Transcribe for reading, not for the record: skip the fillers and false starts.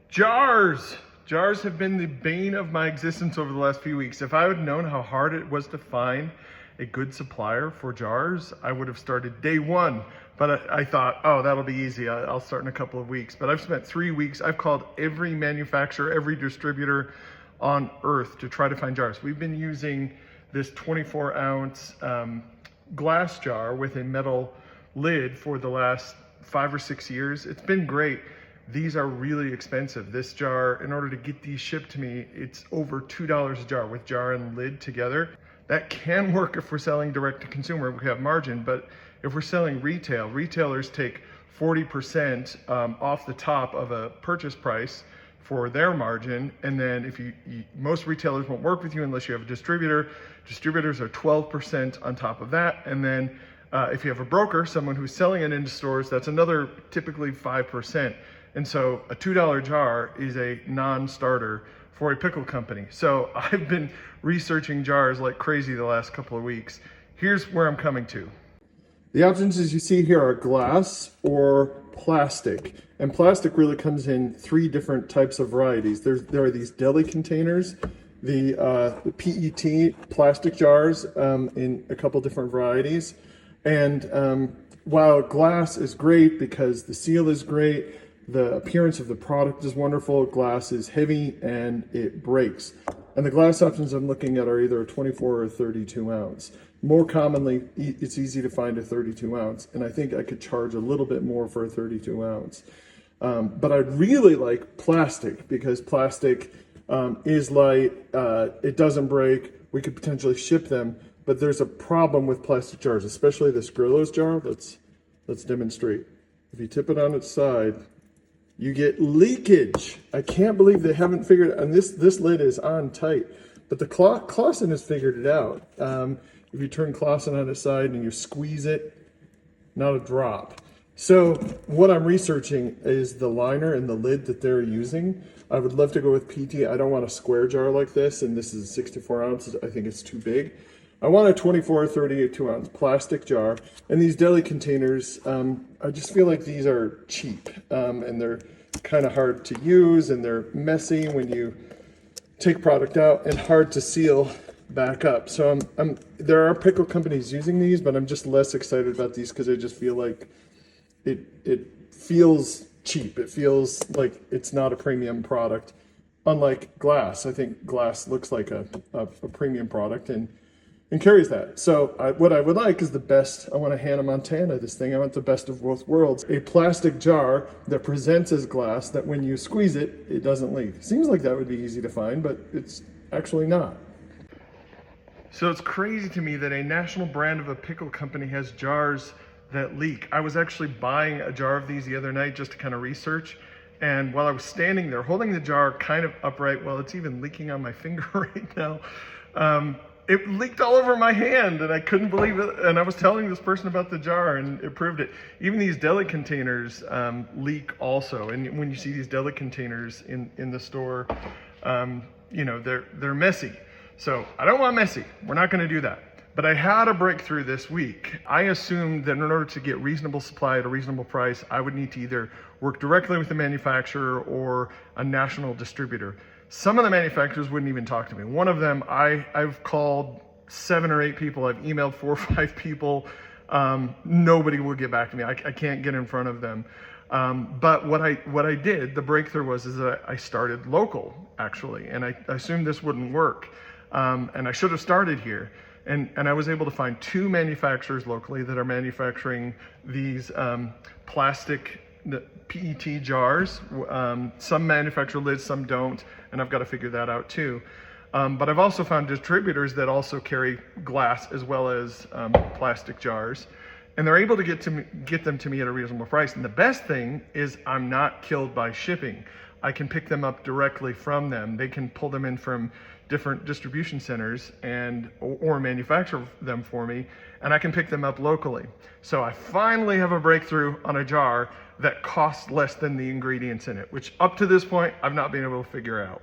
Jars! Jars have been the bane of my existence over the last few weeks. If I had known how hard it was to find a good supplier for jars, I would have started day one. But I thought, oh, that'll be easy. I'll start in a couple of weeks. But I've spent 3 weeks. I've called every manufacturer, every distributor on earth to try to find jars. We've been using this 24-ounce glass jar with a metal lid for the last 5 or 6 years. It's been great. These are really expensive. This jar, in order to get these shipped to me, it's over $2 a jar with jar and lid together. That can work if we're selling direct to consumer, we have margin, but if we're selling retail, retailers take 40% off the top of a purchase price for their margin. And then if most retailers won't work with you unless you have a distributor. Distributors are 12% on top of that. And then if you have a broker, someone who's selling it into stores, that's another typically 5%. And so a $2 jar is a non-starter for a pickle company. So I've been researching jars like crazy the last couple of weeks. Here's where I'm coming to. The options as you see here are glass or plastic. And plastic really comes in 3 different types of varieties. There are these deli containers, the PET plastic jars in a couple different varieties. And while glass is great because the seal is great, the appearance of the product is wonderful, glass is heavy and it breaks. And the glass options I'm looking at are either a 24 or 32 ounce. More commonly, it's easy to find a 32 ounce, and I think I could charge a little bit more for a 32 ounce. But I'd really like plastic because plastic is light, it doesn't break, we could potentially ship them, but there's a problem with plastic jars, especially this Grillo's jar. Let's demonstrate. If you tip it on its side, you get leakage. I can't believe they haven't figured it out. And this lid is on tight, but the Clausen has figured it out. If you turn Clausen on its side and you squeeze it, not a drop. So what I'm researching is the liner and the lid that they're using. I would love to go with PT. I don't want a square jar like this, and this is 64 ounces. I think it's too big. I want a 24 or 32 ounce plastic jar. And these deli containers, I just feel like these are cheap and they're kind of hard to use and they're messy when you take product out and hard to seal back up. So there are pickle companies using these, but I'm just less excited about these because I just feel like it feels cheap. It feels like it's not a premium product. Unlike glass, I think glass looks like a premium product and carries that. So what I would like is the best. I want a Hannah Montana, this thing. I want the best of both worlds. A plastic jar that presents as glass that when you squeeze it, it doesn't leak. Seems like that would be easy to find, but it's actually not. So it's crazy to me that a national brand of a pickle company has jars that leak. I was actually buying a jar of these the other night just to kind of research. And while I was standing there holding the jar kind of upright, well, it's even leaking on my finger right now. It leaked all over my hand and I couldn't believe it. And I was telling this person about the jar and it proved it. Even these deli containers leak also. And when you see these deli containers in the store, you know, they're messy. So I don't want messy. We're not going to do that. But I had a breakthrough this week. I assumed that in order to get reasonable supply at a reasonable price, I would need to either work directly with the manufacturer or a national distributor. Some of the manufacturers wouldn't even talk to me. One of them, I've called 7 or 8 people. I've emailed 4 or 5 people. Nobody will get back to me. I can't get in front of them. But what I did, the breakthrough was that I started local, actually. And I assumed this wouldn't work. And I should have started here. And I was able to find 2 manufacturers locally that are manufacturing these plastic PET jars. Some manufacture lids, some don't, and I've got to figure that out too. But I've also found distributors that also carry glass as well as plastic jars, and they're able to get them to me at a reasonable price. And the best thing is I'm not killed by shipping. I can pick them up directly from them. They can pull them in from different distribution centers or manufacture them for me, and I can pick them up locally. So I finally have a breakthrough on a jar that costs less than the ingredients in it, which up to this point I've not been able to figure out.